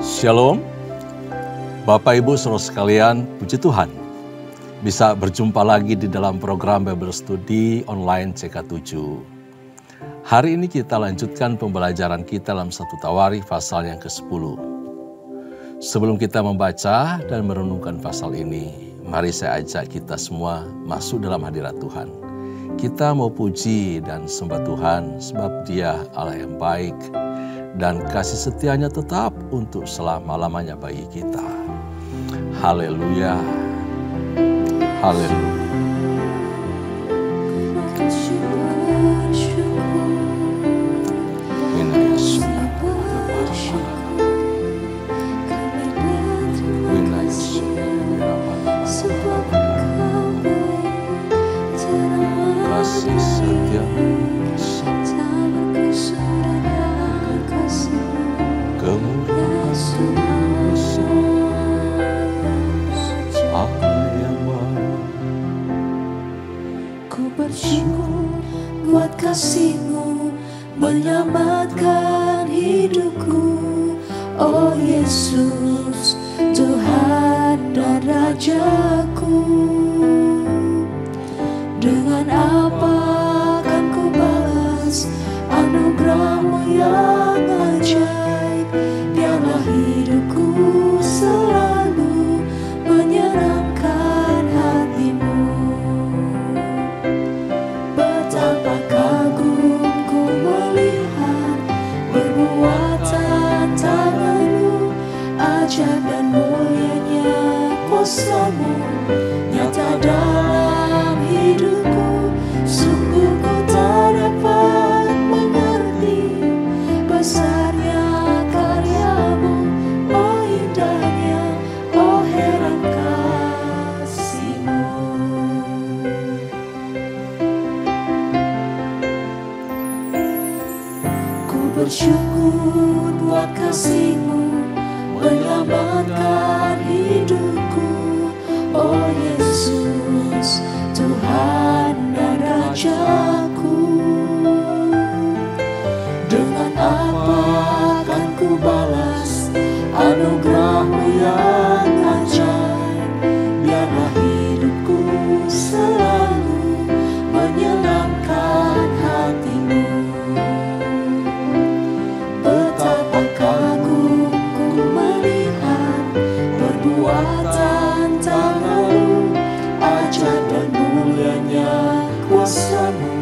Shalom, Bapak Ibu saudara sekalian, puji Tuhan. Bisa berjumpa lagi di dalam program Bible Study online CK7. Hari ini kita lanjutkan pembelajaran kita dalam 1 Tawarikh pasal yang ke-10. Sebelum kita membaca dan merenungkan pasal ini, mari saya ajak kita semua masuk dalam hadirat Tuhan. Kita mau puji dan sembah Tuhan sebab Dia Allah yang baik, dan kasih setianya tetap untuk selama-lamanya bagi kita. Haleluya. Haleluya. Kasih setia buat kasih-Mu menyelamatkan hidupku, oh Yesus, Tuhan dan Rajaku. Dengan apa akan ku balas anugerah-Mu yang ajaib? Biarlah hidupku selalu menyenangkan hati-Mu. Betapa kagum ku melihat perbuatan tangan-Mu, ajaib dan mulianya kuasa-Mu nyata dalam hidupku. Sungguh ku tak dapat mengerti besarnya karya-Mu, oh indahnya, oh heran kasih-Mu. Ku bersyukur buat kasih-Mu menyelamatkan hidupku, oh Yesus, Tuhan dan Rajaku. Dengan apa akan ku balas anugerah-Mu yang ajaib? Biarlah hidupku selalu menyenangkan hati-Mu. Betapa kagum ku melihat perbuatan tangan-Mu, ajaib dan mulianya kuasa-Mu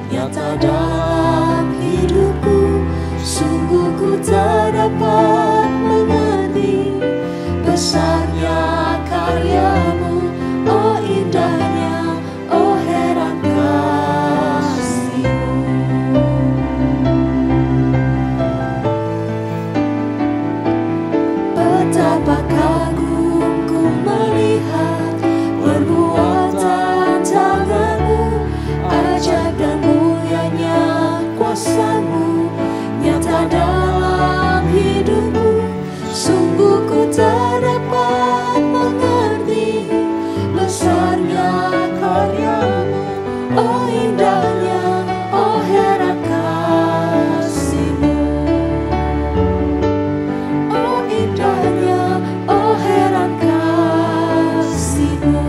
nyata dalam hidupku. Sungguh ku tak dapat mengerti besarnya karya-Mu, oh indahnya, oh heran kasih-Mu. Betapa kagum ku melihat perbuatan tangan-Mu, ajaib dan mulianya kuasa-Mu nyata dalam hidupku. Sungguh ku tak dapat mengerti besarnya karya-Mu, oh indahnya, oh heran kasih-Mu. Oh indahnya, oh heran kasih-Mu.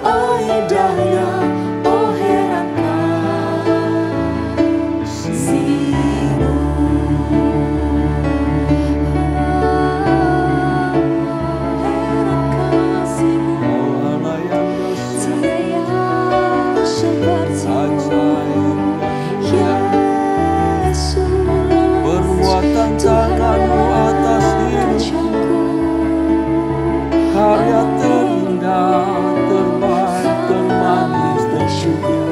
Oh indahnya, oh heran kasih-Mu. Heran kasih-Mu. Tiada yang seperti-Mu, Yesus. perbuatan tangan-Mu atas hidupku, karya terindah, terbaik, termanis, tersyukur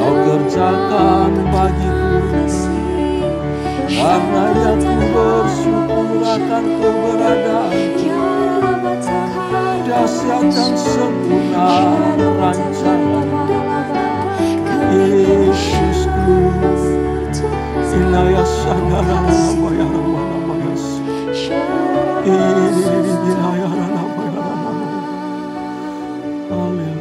Kau kerjakan bagiku. Karena yang ku bersyukur akan keberadaan-Mu, dahsyat dan sempurna rancangan Yesusku. Inaya sadara nama ya nama ya. Inaya nama ya. Haleluya.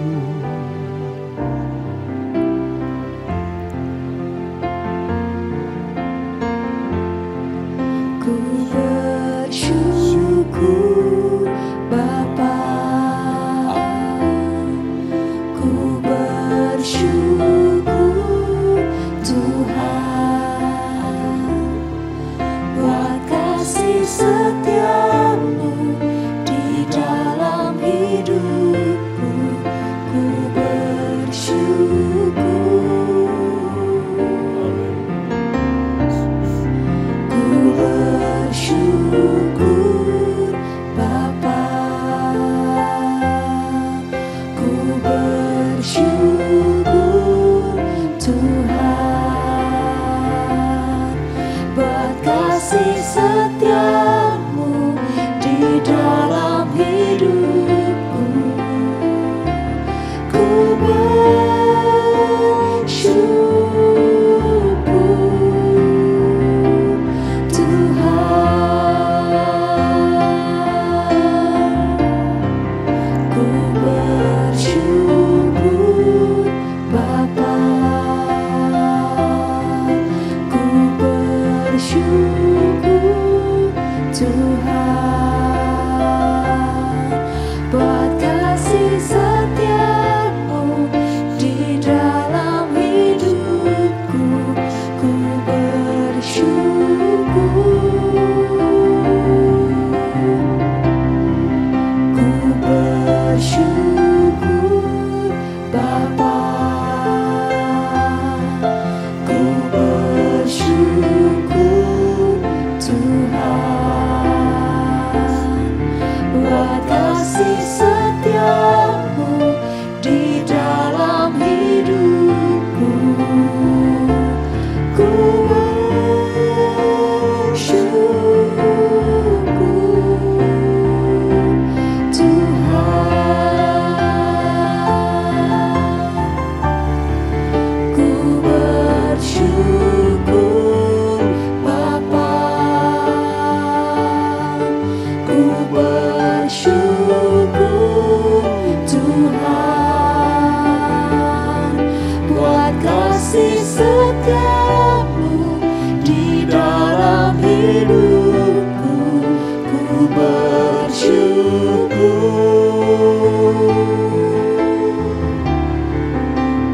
setiamu di dalam hidupku, ku bersyukur.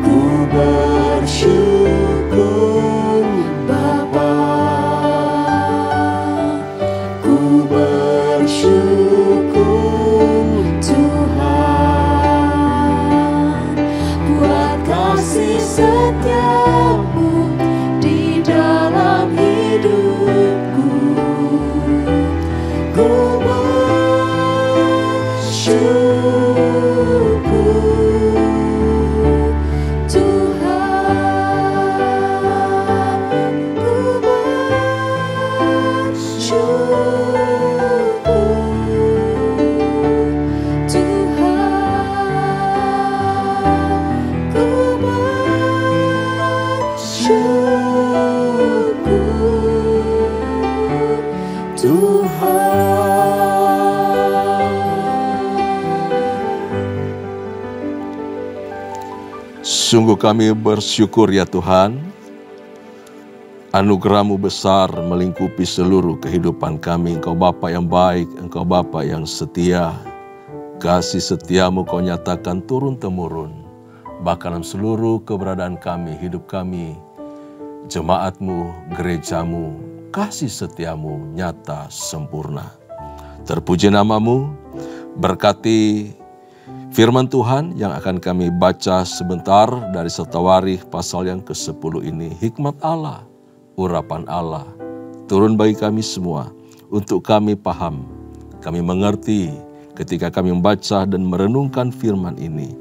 Ku bersyukur Bapa, ku bersyukur Tuhan, buat kasih setiamu di dalam hidupku. Ku bersyukur Tuhan, ku bersyukur Tuhan, ku bersyukur Tuhan. Sungguh kami bersyukur ya Tuhan, anugerah-Mu besar melingkupi seluruh kehidupan kami. Engkau Bapa yang baik, Engkau Bapa yang setia. Kasih setiamu Kau nyatakan turun-temurun, bahkan dalam seluruh keberadaan kami, hidup kami, jemaat-Mu, gereja-Mu, kasih setiamu nyata sempurna. Terpuji nama-Mu, berkati firman Tuhan yang akan kami baca sebentar dari 1 Tawarikh pasal yang ke-10 ini. Hikmat Allah, urapan Allah, turun bagi kami semua untuk kami paham, kami mengerti ketika kami membaca dan merenungkan firman ini.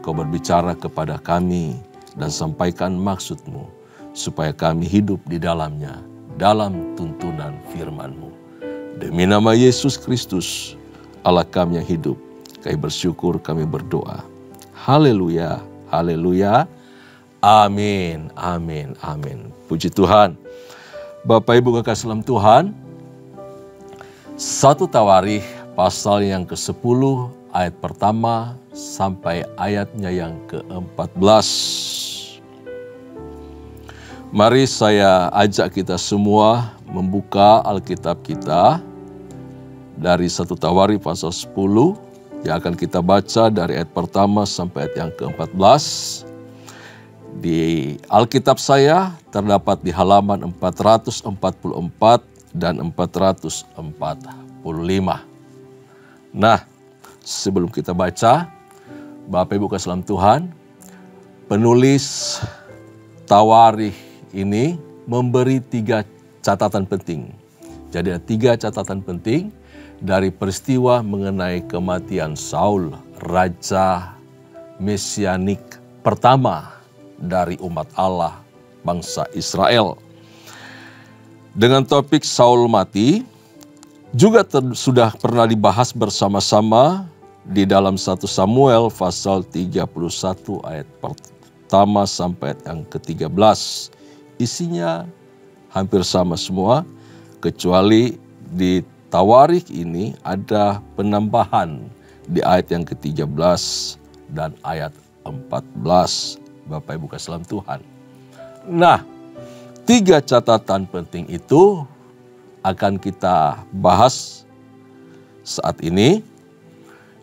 Kau berbicara kepada kami dan sampaikan maksud-Mu, supaya kami hidup di dalamnya, dalam tuntunan firman-Mu. Demi nama Yesus Kristus, Allah kami yang hidup, kami bersyukur, kami berdoa. Haleluya, haleluya, amin, amin, amin. Puji Tuhan. Bapak Ibu kekasih dalam Tuhan, 1 Tawarikh pasal yang ke-10 ayat pertama sampai ayatnya yang ke-14. Mari saya ajak kita semua membuka Alkitab kita dari 1 Tawarikh pasal 10 yang akan kita baca dari ayat pertama sampai ayat yang ke-14. Di Alkitab saya terdapat di halaman 444 dan 445. Nah, sebelum kita baca, Bapak Ibu kasih dalam Tuhan, penulis Tawarikh ini memberi 3 catatan penting. Jadi ada 3 catatan penting dari peristiwa mengenai kematian Saul, raja mesianik pertama dari umat Allah, bangsa Israel. Dengan topik Saul mati, juga sudah pernah dibahas bersama-sama di dalam 1 Samuel pasal 31 ayat pertama sampai ayat yang ke-13. Isinya hampir sama semua, kecuali di Tawarikh ini ada penambahan di ayat yang ke-13 dan ayat 14. Bapak Ibu kasih dalam Tuhan. Nah, 3 catatan penting itu akan kita bahas saat ini.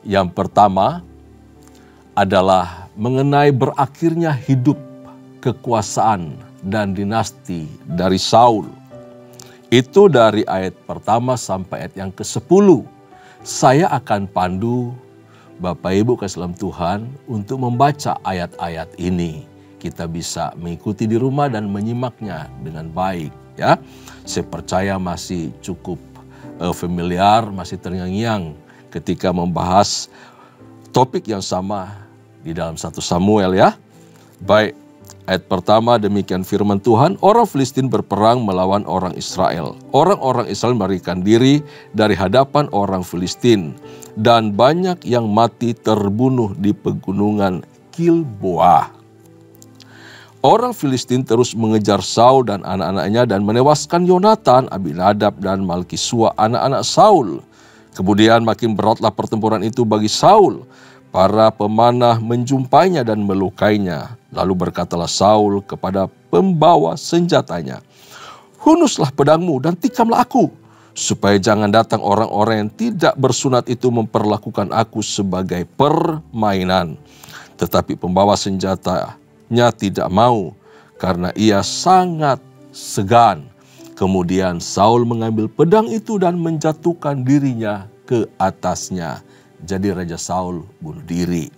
Yang pertama adalah mengenai berakhirnya hidup kekuasaan dan dinasti dari Saul. Itu dari ayat pertama sampai ayat yang ke-10. Saya akan pandu Bapak Ibu kasih dalam Tuhan untuk membaca ayat-ayat ini. Kita bisa mengikuti di rumah dan menyimaknya dengan baik. Ya, saya percaya masih cukup familiar, masih terngiang-ngiang ketika membahas topik yang sama di dalam 1 Samuel ya. Baik. Ayat pertama demikian firman Tuhan, orang Filistin berperang melawan orang Israel. Orang-orang Israel melarikan diri dari hadapan orang Filistin. Dan banyak yang mati terbunuh di pegunungan Gilboa. Orang Filistin terus mengejar Saul dan anak-anaknya dan menewaskan Yonatan, Abinadab dan Malkisua anak-anak Saul. Kemudian makin beratlah pertempuran itu bagi Saul. Para pemanah menjumpainya dan melukainya. Lalu berkatalah Saul kepada pembawa senjatanya, "Hunuslah pedangmu dan tikamlah aku, supaya jangan datang orang-orang yang tidak bersunat itu memperlakukan aku sebagai permainan." Tetapi pembawa senjatanya tidak mau, karena ia sangat segan. Kemudian Saul mengambil pedang itu dan menjatuhkan dirinya ke atasnya. Jadi Raja Saul bunuh diri.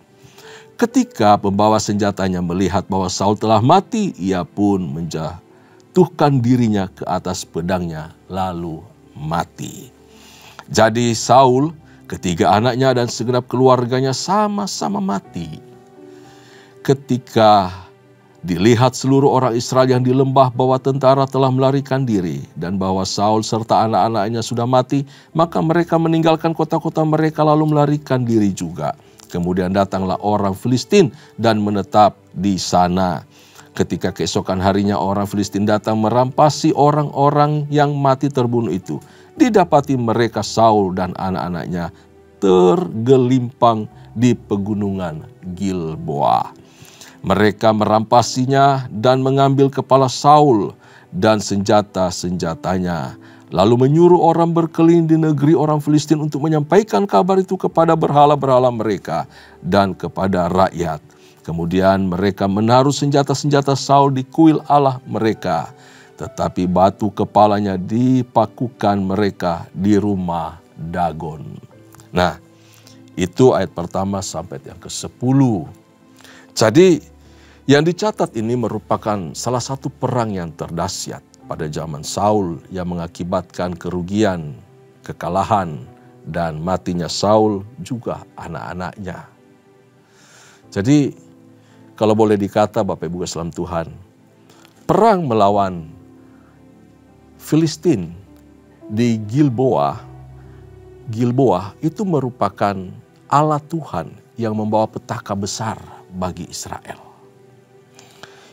Ketika pembawa senjatanya melihat bahwa Saul telah mati, ia pun menjatuhkan dirinya ke atas pedangnya lalu mati. Jadi Saul, ketiga anaknya dan segenap keluarganya sama-sama mati. Ketika dilihat seluruh orang Israel yang di lembah bahwa tentara telah melarikan diri dan bahwa Saul serta anak-anaknya sudah mati, maka mereka meninggalkan kota-kota mereka lalu melarikan diri juga. Kemudian datanglah orang Filistin dan menetap di sana. Ketika keesokan harinya orang Filistin datang merampasi orang-orang yang mati terbunuh itu. Didapati mereka Saul dan anak-anaknya tergelimpang di pegunungan Gilboa. Mereka merampasinya dan mengambil kepala Saul dan senjata-senjatanya. Lalu menyuruh orang berkeliling di negeri orang Filistin untuk menyampaikan kabar itu kepada berhala-berhala mereka dan kepada rakyat. Kemudian mereka menaruh senjata-senjata Saul di kuil Allah mereka. Tetapi batu kepalanya dipakukan mereka di rumah Dagon. Nah, itu ayat pertama sampai yang ke-10. Jadi yang dicatat ini merupakan salah satu perang yang terdahsyat pada zaman Saul yang mengakibatkan kerugian, kekalahan, dan matinya Saul juga anak-anaknya. Jadi kalau boleh dikata Bapak Ibu Salam Tuhan, perang melawan Filistin di Gilboa itu merupakan Allah Tuhan yang membawa petaka besar bagi Israel.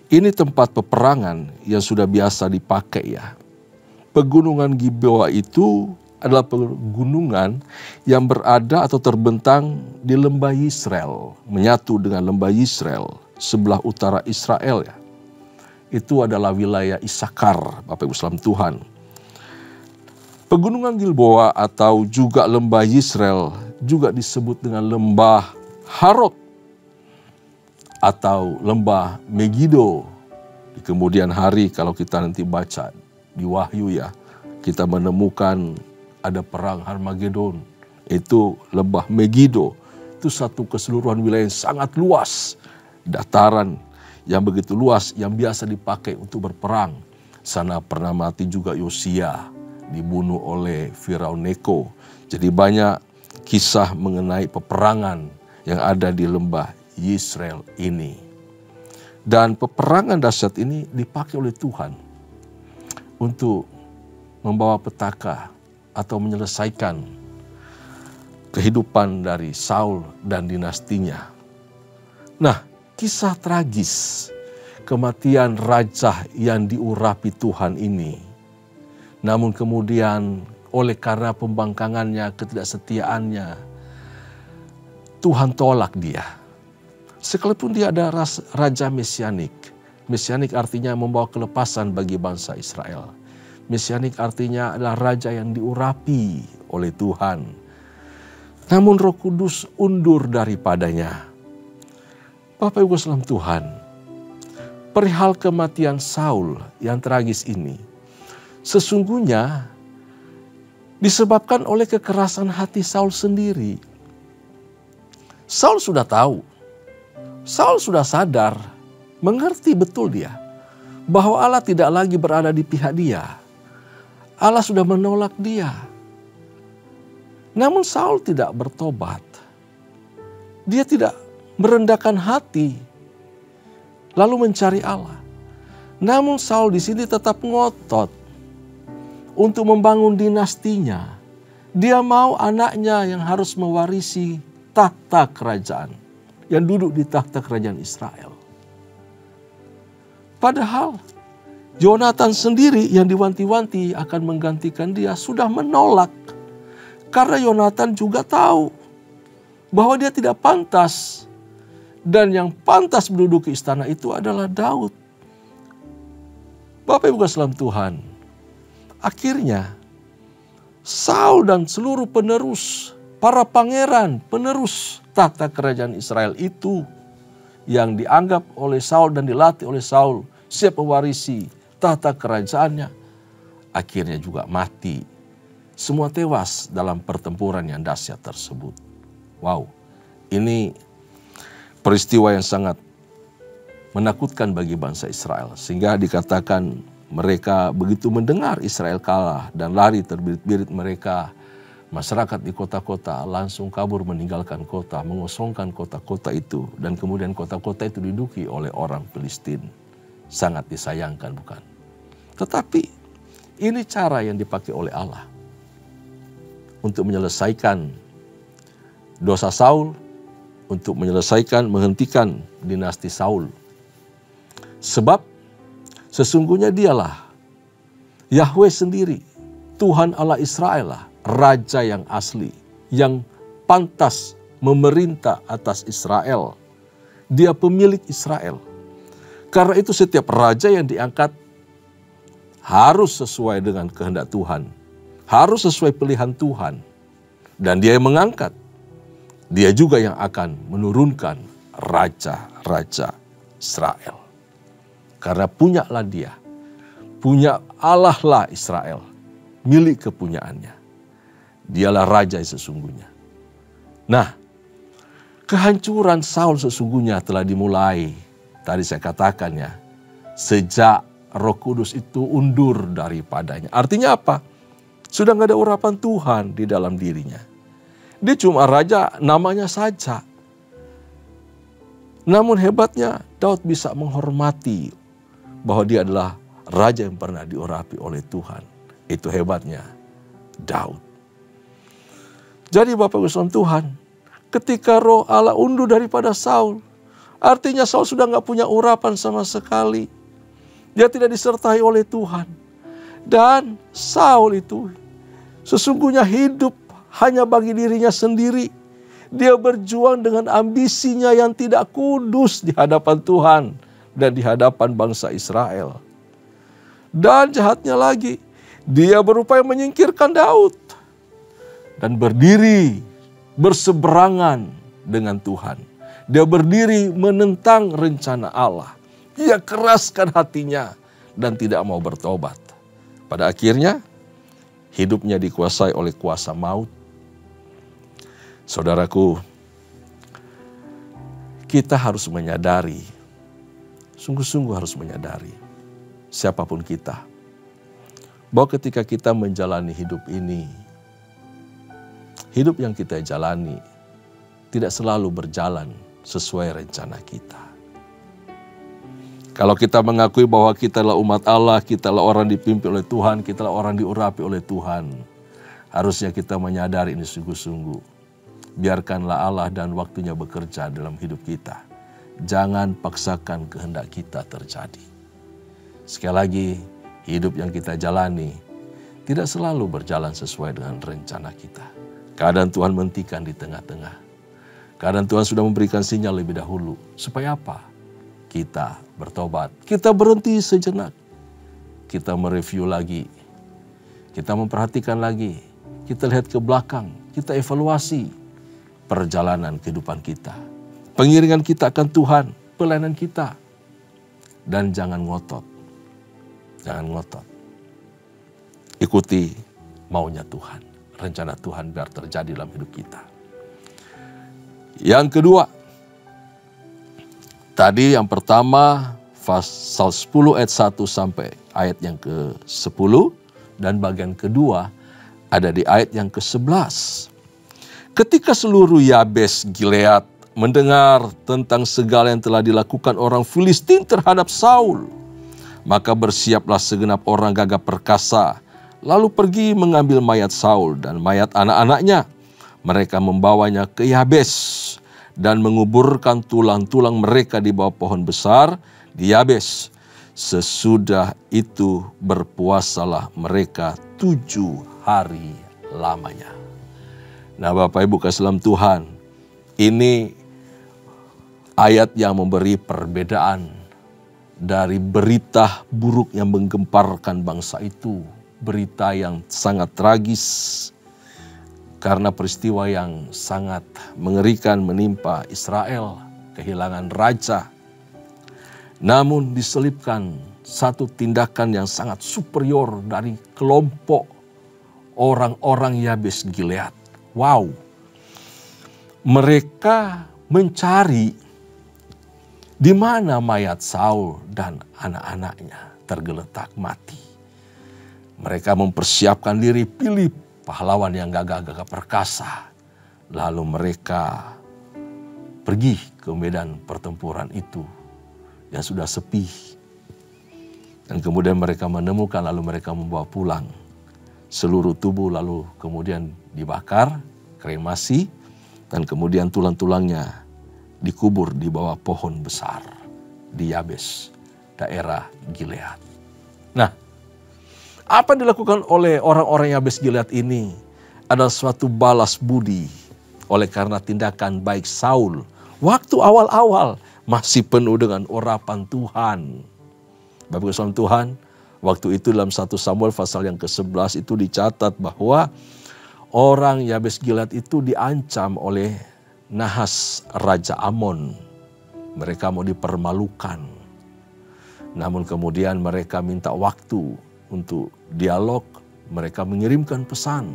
Ini tempat peperangan yang sudah biasa dipakai ya. Pegunungan Gilboa itu adalah pegunungan yang berada atau terbentang di lembah Yisrael, menyatu dengan lembah Yisrael sebelah utara Israel ya. Itu adalah wilayah Isakar, Bapak Ibu Salam Tuhan. Pegunungan Gilboa atau juga lembah Yisrael juga disebut dengan lembah Harod atau lembah Megido. Di kemudian hari kalau kita nanti baca di Wahyu ya, kita menemukan ada perang Harmagedon. Itu lembah Megido. Itu satu keseluruhan wilayah yang sangat luas. Dataran yang begitu luas yang biasa dipakai untuk berperang. Sana pernah mati juga Yosia, dibunuh oleh Firaun Neko. Jadi banyak kisah mengenai peperangan yang ada di lembah Yisrael ini. Dan peperangan dahsyat ini dipakai oleh Tuhan untuk membawa petaka atau menyelesaikan kehidupan dari Saul dan dinastinya. Nah, kisah tragis kematian raja yang diurapi Tuhan ini. Namun kemudian oleh karena pembangkangannya, ketidaksetiaannya, Tuhan tolak dia. Sekalipun dia ada raja mesianik. Mesianik artinya membawa kelepasan bagi bangsa Israel. Mesianik artinya adalah raja yang diurapi oleh Tuhan. Namun Roh Kudus undur daripadanya. Bapak Ibu Salam Tuhan, perihal kematian Saul yang tragis ini, sesungguhnya disebabkan oleh kekerasan hati Saul sendiri. Saul sudah tahu. Saul sudah sadar, mengerti betul dia, bahwa Allah tidak lagi berada di pihak dia. Allah sudah menolak dia. Namun Saul tidak bertobat. Dia tidak merendahkan hati, lalu mencari Allah. Namun Saul di sini tetap ngotot untuk membangun dinastinya. Dia mau anaknya yang harus mewarisi tahta kerajaan, yang duduk di tahta kerajaan Israel. Padahal Yonatan sendiri yang diwanti-wanti akan menggantikan dia sudah menolak. Karena Yonatan juga tahu bahwa dia tidak pantas Dan yang pantas menduduki istana itu adalah Daud. Bapak Ibu Salam Tuhan, akhirnya Saul dan seluruh penerus, para pangeran, penerus tahta kerajaan Israel itu yang dianggap oleh Saul dan dilatih oleh Saul siap mewarisi tahta kerajaannya, akhirnya juga mati. Semua tewas dalam pertempuran yang dahsyat tersebut. Wow, ini peristiwa yang sangat menakutkan bagi bangsa Israel. Sehingga dikatakan mereka begitu mendengar Israel kalah dan lari terbirit-birit mereka. Masyarakat di kota-kota langsung kabur meninggalkan kota, mengosongkan kota-kota itu. Dan kemudian kota-kota itu diduduki oleh orang Filistin. Sangat disayangkan, bukan? Tetapi ini cara yang dipakai oleh Allah untuk menyelesaikan dosa Saul, untuk menyelesaikan, menghentikan dinasti Saul. Sebab sesungguhnya dialah Yahweh sendiri, Tuhan Allah Israel lah, Raja yang asli, yang pantas memerintah atas Israel. Dia pemilik Israel. Karena itu setiap raja yang diangkat harus sesuai dengan kehendak Tuhan. Harus sesuai pilihan Tuhan. Dan dia yang mengangkat. Dia juga yang akan menurunkan raja-raja Israel. Karena punyalah dia. Punya Allah lah Israel. Milik kepunyaannya. Dialah raja yang sesungguhnya. Nah, kehancuran Saul sesungguhnya telah dimulai. Tadi saya katakan ya, sejak Roh Kudus itu undur daripadanya. Artinya apa? Sudah nggak ada urapan Tuhan di dalam dirinya. Dia cuma raja namanya saja. Namun hebatnya Daud bisa menghormati bahwa dia adalah raja yang pernah diurapi oleh Tuhan. Itu hebatnya Daud. Jadi Bapak Ibu Saudara Tuhan, ketika roh Allah undur daripada Saul, artinya Saul sudah nggak punya urapan sama sekali. Dia tidak disertai oleh Tuhan. Dan Saul itu sesungguhnya hidup hanya bagi dirinya sendiri. Dia berjuang dengan ambisinya yang tidak kudus di hadapan Tuhan dan di hadapan bangsa Israel. Dan jahatnya lagi, dia berupaya menyingkirkan Daud dan berdiri berseberangan dengan Tuhan. Dia berdiri menentang rencana Allah. Ia keraskan hatinya dan tidak mau bertobat. Pada akhirnya hidupnya dikuasai oleh kuasa maut. Saudaraku, kita harus menyadari, sungguh-sungguh harus menyadari, siapapun kita, bahwa ketika kita menjalani hidup ini, hidup yang kita jalani tidak selalu berjalan sesuai rencana kita. Kalau kita mengakui bahwa kita adalah umat Allah, kita adalah orang dipimpin oleh Tuhan, kita adalah orang diurapi oleh Tuhan, harusnya kita menyadari ini sungguh-sungguh. Biarkanlah Allah dan waktunya bekerja dalam hidup kita. Jangan paksakan kehendak kita terjadi. Sekali lagi, hidup yang kita jalani tidak selalu berjalan sesuai dengan rencana kita. Keadaan Tuhan menghentikan di tengah-tengah. Keadaan Tuhan sudah memberikan sinyal lebih dahulu. Supaya apa? Kita bertobat. Kita berhenti sejenak. Kita mereview lagi. Kita memperhatikan lagi. Kita lihat ke belakang. Kita evaluasi perjalanan kehidupan kita. Pengiringan kita akan Tuhan. Pelayanan kita. Dan jangan ngotot. Jangan ngotot. Ikuti maunya Tuhan. Rencana Tuhan biar terjadi dalam hidup kita. Yang kedua, tadi yang pertama pasal 10 ayat 1 sampai ayat yang ke-10 dan bagian kedua ada di ayat yang ke-11. Ketika seluruh Yabes Gilead mendengar tentang segala yang telah dilakukan orang Filistin terhadap Saul, maka bersiaplah segenap orang gagah perkasa, lalu pergi mengambil mayat Saul dan mayat anak-anaknya. Mereka membawanya ke Yabes dan menguburkan tulang-tulang mereka di bawah pohon besar di Yabes. Sesudah itu berpuasalah mereka 7 hari lamanya. Nah Bapak Ibu kasih dalam Tuhan, ini ayat yang memberi perbedaan dari berita buruk yang menggemparkan bangsa itu, berita yang sangat tragis karena peristiwa yang sangat mengerikan menimpa Israel, kehilangan raja. Namun diselipkan satu tindakan yang sangat superior dari kelompok orang-orang Yabes Gilead. Wow, mereka mencari di mana mayat Saul dan anak-anaknya tergeletak mati. Mereka mempersiapkan diri, pilih pahlawan yang gagah-gagah perkasa. Lalu mereka pergi ke medan pertempuran itu yang sudah sepi. Dan kemudian mereka menemukan, lalu mereka membawa pulang seluruh tubuh, lalu kemudian dibakar, kremasi, dan kemudian tulang-tulangnya dikubur di bawah pohon besar di Yabes, daerah Gilead. Nah, apa yang dilakukan oleh orang-orang Yabes Gilead ini adalah suatu balas budi oleh karena tindakan baik Saul. Waktu awal-awal masih penuh dengan urapan Tuhan. Bapak Ibu Tuhan, waktu itu dalam 1 Samuel pasal yang ke-11 itu dicatat bahwa orang Yabes Gilead itu diancam oleh Nahas Raja Amon. Mereka mau dipermalukan. Namun kemudian mereka minta waktu untuk dialog. Mereka mengirimkan pesan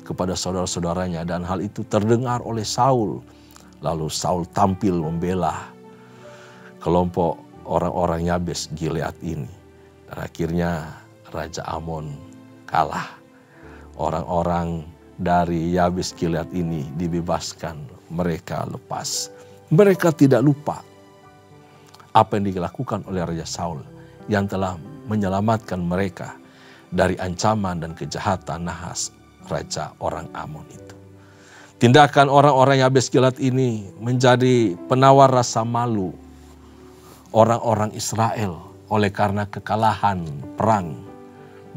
kepada saudara-saudaranya dan hal itu terdengar oleh Saul. Lalu Saul tampil membela kelompok orang-orang Yabes Gilead ini. Dan akhirnya Raja Amon kalah. Orang-orang dari Yabes Gilead ini dibebaskan. Mereka lepas. Mereka tidak lupa apa yang dilakukan oleh Raja Saul yang telah menyelamatkan mereka dari ancaman dan kejahatan Nahas, Raja orang Amon itu. Tindakan orang-orang Yabes Gilead ini menjadi penawar rasa malu orang-orang Israel oleh karena kekalahan perang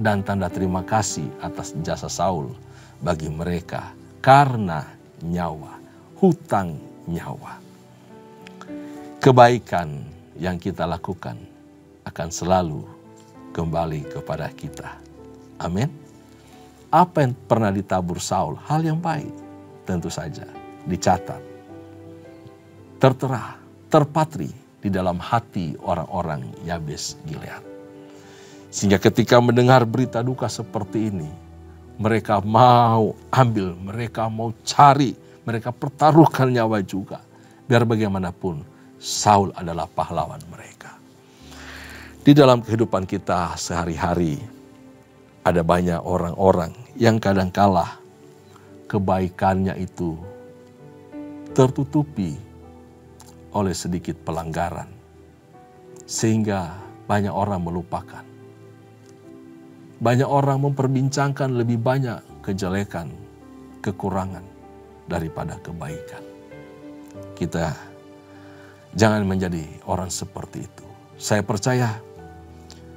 dan tanda terima kasih atas jasa Saul bagi mereka karena nyawa, hutang nyawa. Kebaikan yang kita lakukan akan selalu kembali kepada kita. Amin. Apa yang pernah ditabur Saul, hal yang baik, tentu saja dicatat, tertera, terpatri di dalam hati orang-orang Yabes Gilead. Sehingga ketika mendengar berita duka seperti ini, mereka mau ambil, mereka mau cari, mereka pertaruhkan nyawa juga. Biar bagaimanapun, Saul adalah pahlawan mereka. Di dalam kehidupan kita sehari-hari, ada banyak orang-orang yang kadangkala kebaikannya itu tertutupi oleh sedikit pelanggaran. Sehingga banyak orang melupakan. Banyak orang memperbincangkan lebih banyak kejelekan, kekurangan daripada kebaikan. Kita jangan menjadi orang seperti itu. Saya percaya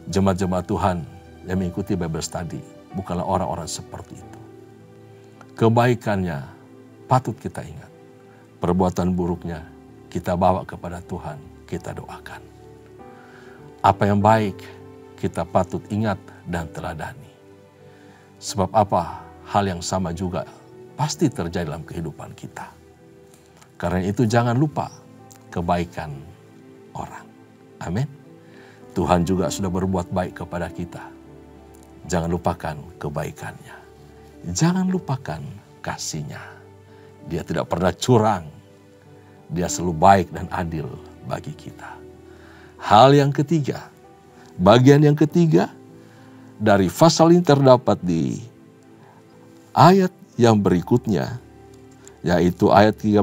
jemaat-jemaat Tuhan yang mengikuti Bible Study bukanlah orang-orang seperti itu. Kebaikannya patut kita ingat. Perbuatan buruknya kita bawa kepada Tuhan, kita doakan. Apa yang baik kita patut ingat dan teladani. Sebab apa? Hal yang sama juga pasti terjadi dalam kehidupan kita. Karena itu jangan lupa kebaikan orang. Amin. Tuhan juga sudah berbuat baik kepada kita. Jangan lupakan kebaikannya. Jangan lupakan kasihnya. Dia tidak pernah curang. Dia selalu baik dan adil bagi kita. Hal yang ketiga, bagian yang ketiga dari pasal ini terdapat di ayat yang berikutnya, yaitu ayat 13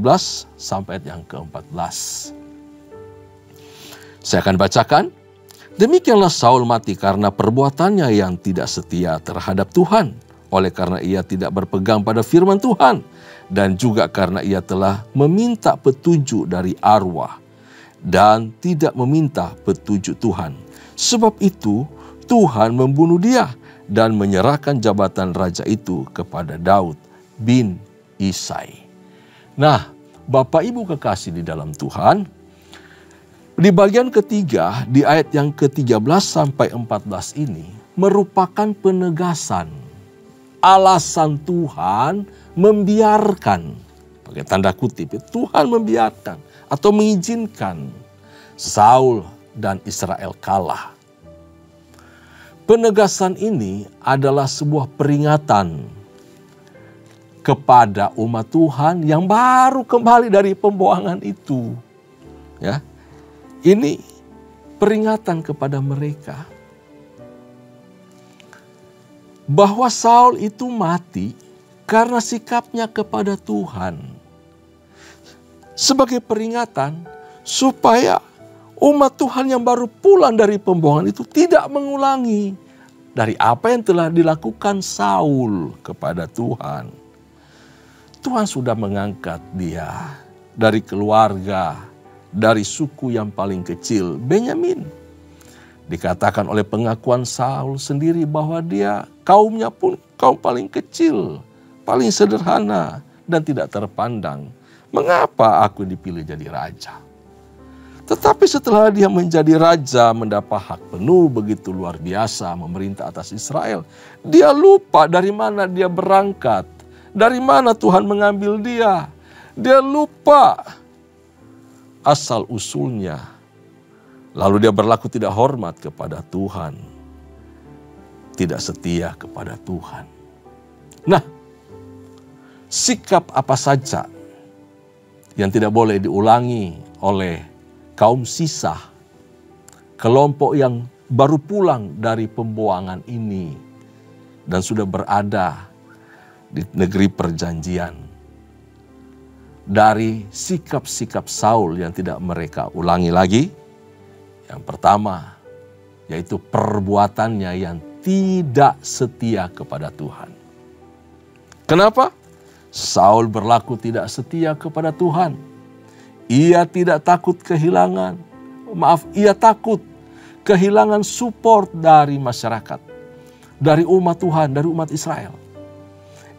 sampai ayat yang ke-14. Saya akan bacakan. Demikianlah Saul mati karena perbuatannya yang tidak setia terhadap Tuhan, oleh karena ia tidak berpegang pada firman Tuhan, dan juga karena ia telah meminta petunjuk dari arwah dan tidak meminta petunjuk Tuhan. Sebab itu Tuhan membunuh dia dan menyerahkan jabatan raja itu kepada Daud bin Isai. Nah, Bapak Ibu kekasih di dalam Tuhan, Di bagian ketiga, di ayat yang ke-13 sampai 14 ini, merupakan penegasan alasan Tuhan membiarkan, pakai tanda kutip, Tuhan membiarkan atau mengizinkan Saul dan Israel kalah. Penegasan ini adalah sebuah peringatan kepada umat Tuhan yang baru kembali dari pembuangan itu. Ya. Ini peringatan kepada mereka bahwa Saul itu mati karena sikapnya kepada Tuhan. Sebagai peringatan supaya umat Tuhan yang baru pulang dari pembuangan itu tidak mengulangi dari apa yang telah dilakukan Saul kepada Tuhan. Tuhan sudah mengangkat dia dari keluarga, dari suku yang paling kecil, Benyamin. Dikatakan oleh pengakuan Saul sendiri bahwa dia kaumnya pun kaum paling kecil, paling sederhana dan tidak terpandang. Mengapa aku dipilih jadi raja? Tetapi setelah dia menjadi raja, mendapat hak penuh begitu luar biasa memerintah atas Israel, dia lupa dari mana dia berangkat, dari mana Tuhan mengambil dia. Dia lupa asal usulnya. Lalu dia berlaku tidak hormat kepada Tuhan, tidak setia kepada Tuhan. Nah, sikap apa saja yang tidak boleh diulangi oleh kaum sisa, kelompok yang baru pulang dari pembuangan ini dan sudah berada di negeri perjanjian. Dari sikap-sikap Saul yang tidak mereka ulangi lagi. Yang pertama, yaitu perbuatannya yang tidak setia kepada Tuhan. Kenapa? Saul berlaku tidak setia kepada Tuhan. Ia tidak takut kehilangan, ia takut kehilangan support dari masyarakat, dari umat Tuhan, dari umat Israel.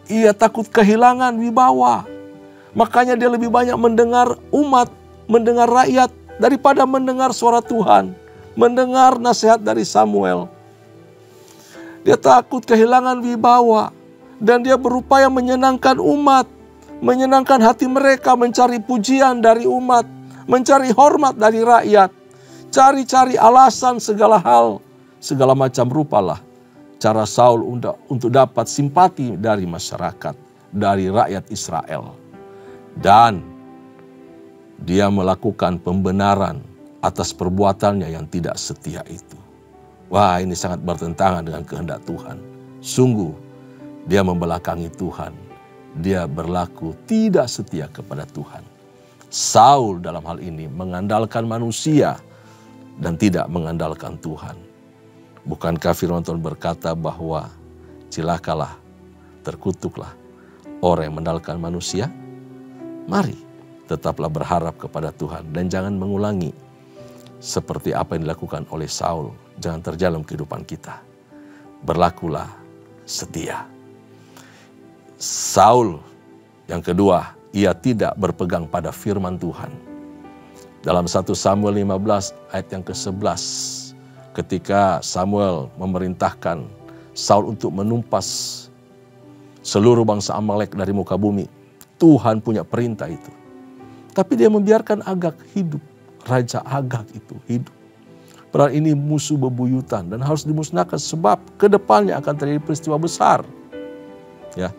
Ia takut kehilangan wibawa. Makanya dia lebih banyak mendengar umat, mendengar rakyat daripada mendengar suara Tuhan, mendengar nasihat dari Samuel. Dia takut kehilangan wibawa dan dia berupaya menyenangkan umat, menyenangkan hati mereka, mencari pujian dari umat, mencari hormat dari rakyat, cari-cari alasan segala hal, segala macam rupalah cara Saul untuk dapat simpati dari masyarakat, dari rakyat Israel. Dan dia melakukan pembenaran atas perbuatannya yang tidak setia itu. Wah, ini sangat bertentangan dengan kehendak Tuhan. Sungguh, dia membelakangi Tuhan. Dia berlaku tidak setia kepada Tuhan. Saul dalam hal ini mengandalkan manusia dan tidak mengandalkan Tuhan. Bukankah firman Tuhan berkata bahwa celakalah, terkutuklah orang yang mengandalkan manusia? Mari tetaplah berharap kepada Tuhan dan jangan mengulangi seperti apa yang dilakukan oleh Saul. Jangan terjadi dalam kehidupan kita. Berlakulah setia. Saul yang kedua, ia tidak berpegang pada firman Tuhan. Dalam 1 Samuel 15 ayat yang ke-11, ketika Samuel memerintahkan Saul untuk menumpas seluruh bangsa Amalek dari muka bumi, Tuhan punya perintah itu. Tapi dia membiarkan Agag hidup. Raja Agag itu hidup. Padahal ini musuh bebuyutan dan harus dimusnahkan sebab kedepannya akan terjadi peristiwa besar. Ya,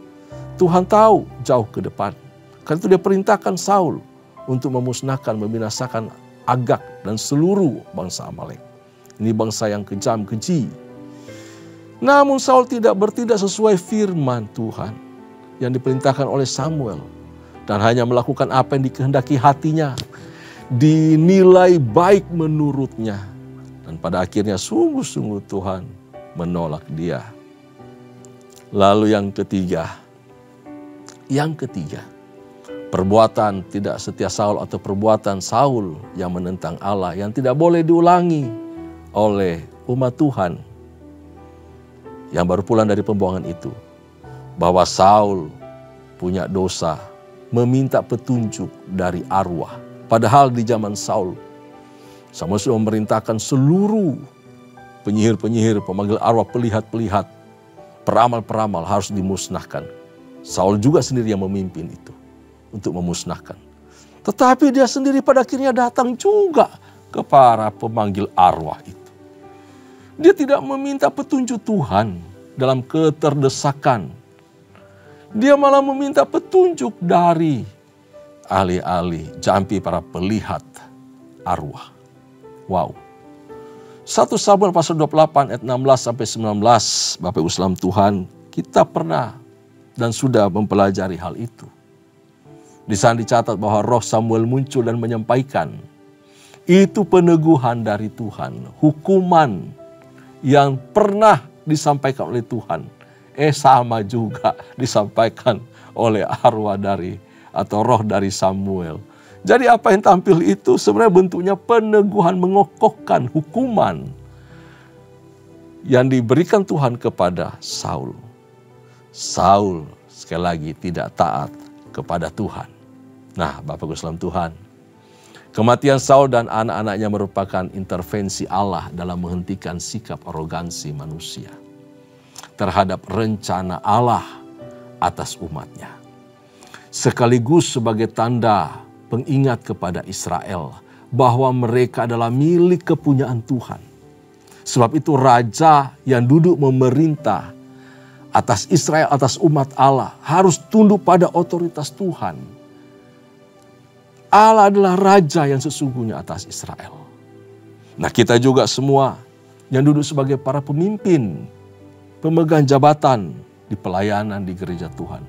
Tuhan tahu jauh ke depan. Karena itu dia perintahkan Saul untuk memusnahkan, membinasakan Agag dan seluruh bangsa Amalek. Ini bangsa yang kejam, keji. Namun Saul tidak bertindak sesuai firman Tuhan yang diperintahkan oleh Samuel. Dan hanya melakukan apa yang dikehendaki hatinya. Dinilai baik menurutnya. Dan pada akhirnya sungguh-sungguh Tuhan menolak dia. Lalu yang ketiga. Perbuatan tidak setia Saul atau perbuatan Saul yang menentang Allah. Yang tidak boleh diulangi oleh umat Tuhan. Yang baru pulang dari pembuangan itu. Bahwa Saul punya dosa meminta petunjuk dari arwah. Padahal di zaman Saul Samuel sudah memerintahkan seluruh penyihir-penyihir, pemanggil arwah, pelihat-pelihat, peramal-peramal harus dimusnahkan. Saul juga sendiri yang memimpin itu untuk memusnahkan. Tetapi dia sendiri pada akhirnya datang juga ke para pemanggil arwah itu. Dia tidak meminta petunjuk Tuhan dalam keterdesakan. Dia malah meminta petunjuk dari ahli-ahli jampi, para pelihat arwah. Wow. 1 Samuel pasal 28 ayat 16 sampai 19. Bapak Ibu saudara Tuhan, kita pernah dan sudah mempelajari hal itu. Di sana dicatat bahwa roh Samuel muncul dan menyampaikan. Itu peneguhan dari Tuhan. Hukuman yang pernah disampaikan oleh Tuhan. Sama juga disampaikan oleh arwah dari atau roh dari Samuel. Jadi apa yang tampil itu sebenarnya bentuknya peneguhan, mengokohkan hukuman yang diberikan Tuhan kepada Saul. Saul sekali lagi tidak taat kepada Tuhan. Nah, Bapak Ibu saudara Tuhan, kematian Saul dan anak-anaknya merupakan intervensi Allah dalam menghentikan sikap arogansi manusia terhadap rencana Allah atas umatnya. Sekaligus sebagai tanda pengingat kepada Israel bahwa mereka adalah milik kepunyaan Tuhan. Sebab itu raja yang duduk memerintah atas Israel, atas umat Allah, harus tunduk pada otoritas Tuhan. Allah adalah raja yang sesungguhnya atas Israel. Nah, kita juga semua yang duduk sebagai para pemimpin, pemegang jabatan di pelayanan di gereja Tuhan.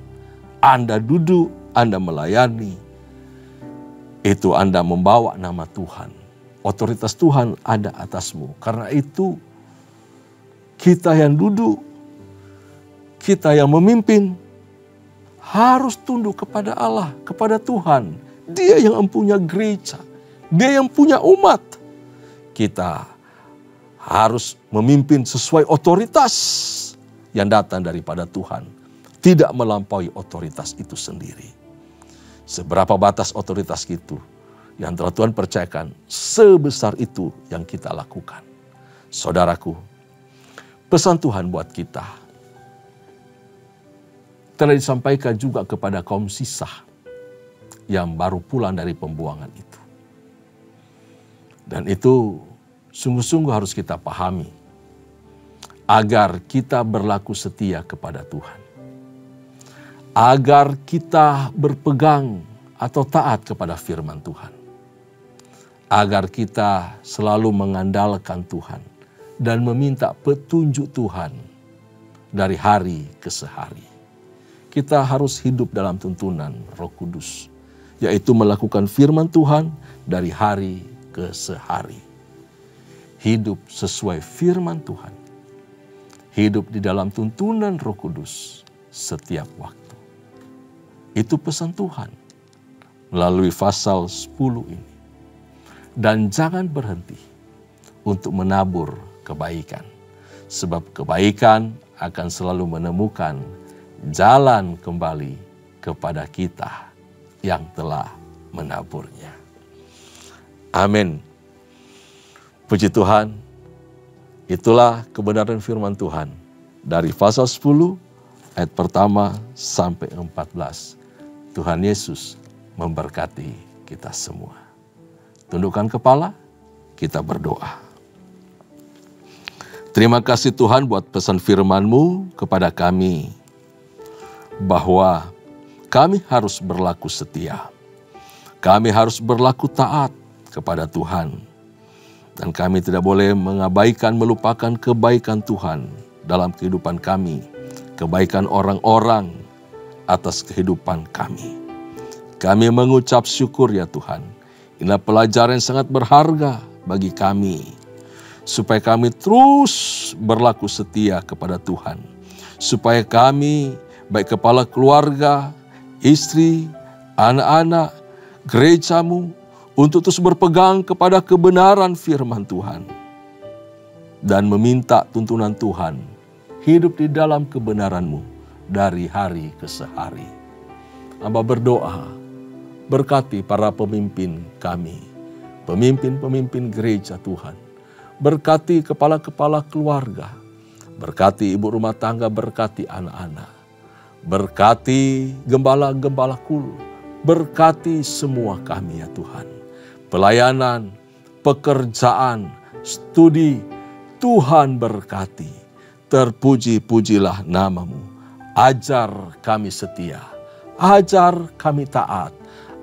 Anda duduk, Anda melayani, itu Anda membawa nama Tuhan. Otoritas Tuhan ada atasmu. Karena itu kita yang duduk, kita yang memimpin harus tunduk kepada Allah, kepada Tuhan. Dia yang mempunyai gereja, Dia yang punya umat. Kita harus memimpin sesuai otoritas yang datang daripada Tuhan. Tidak melampaui otoritas itu sendiri. Seberapa batas otoritas itu yang telah Tuhan percayakan, sebesar itu yang kita lakukan. Saudaraku, pesan Tuhan buat kita telah disampaikan juga kepada kaum sisah yang baru pulang dari pembuangan itu. Dan itu sungguh-sungguh harus kita pahami agar kita berlaku setia kepada Tuhan. Agar kita berpegang atau taat kepada firman Tuhan. Agar kita selalu mengandalkan Tuhan dan meminta petunjuk Tuhan dari hari ke hari. Kita harus hidup dalam tuntunan Roh Kudus, yaitu melakukan firman Tuhan dari hari ke hari. Hidup sesuai firman Tuhan. Hidup di dalam tuntunan Roh Kudus setiap waktu. Itu pesan Tuhan melalui pasal 10 ini. Dan jangan berhenti untuk menabur kebaikan. Sebab kebaikan akan selalu menemukan jalan kembali kepada kita yang telah menaburnya. Amin. Puji Tuhan, itulah kebenaran firman Tuhan dari pasal 10 ayat pertama sampai 14. Tuhan Yesus memberkati kita semua. Tundukkan kepala, kita berdoa. Terima kasih Tuhan buat pesan firman-Mu kepada kami, bahwa kami harus berlaku setia. Kami harus berlaku taat kepada Tuhan. Dan kami tidak boleh mengabaikan, melupakan kebaikan Tuhan dalam kehidupan kami. Kebaikan orang-orang atas kehidupan kami. Kami mengucap syukur ya Tuhan. Inilah pelajaran yang sangat berharga bagi kami. Supaya kami terus berlaku setia kepada Tuhan. Supaya kami, baik kepala keluarga, istri, anak-anak, gereja-Mu, untuk terus berpegang kepada kebenaran firman Tuhan. Dan meminta tuntunan Tuhan, hidup di dalam kebenaran-Mu dari hari ke hari. Hamba berdoa, berkati para pemimpin kami, pemimpin-pemimpin gereja Tuhan. Berkati kepala-kepala keluarga, berkati ibu rumah tangga, berkati anak-anak. Berkati gembala-gembala kul, berkati semua kami ya Tuhan. Pelayanan, pekerjaan, studi, Tuhan berkati. Terpuji-pujilah namamu. Ajar kami setia, ajar kami taat,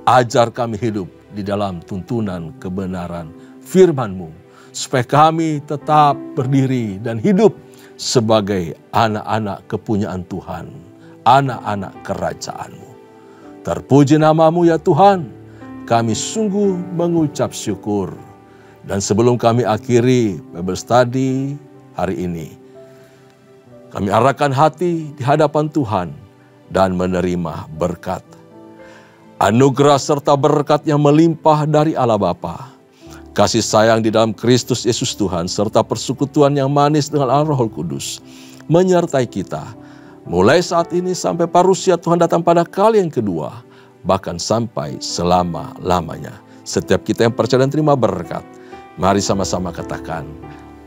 ajar kami hidup di dalam tuntunan kebenaran firman-Mu, supaya kami tetap berdiri dan hidup sebagai anak-anak kepunyaan Tuhan, anak-anak kerajaan-Mu. Terpuji namamu ya Tuhan, kami sungguh mengucap syukur. Dan sebelum kami akhiri Bible Study hari ini, kami arahkan hati di hadapan Tuhan dan menerima berkat. Anugerah serta berkat yang melimpah dari Allah Bapa, kasih sayang di dalam Kristus Yesus Tuhan, serta persekutuan yang manis dengan Allah Roh Kudus, menyertai kita, mulai saat ini sampai parusia Tuhan datang pada kali yang kedua, bahkan sampai selama-lamanya. Setiap kita yang percaya dan terima berkat, mari sama-sama katakan,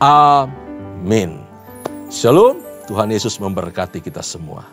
amin. Shalom, Tuhan Yesus memberkati kita semua.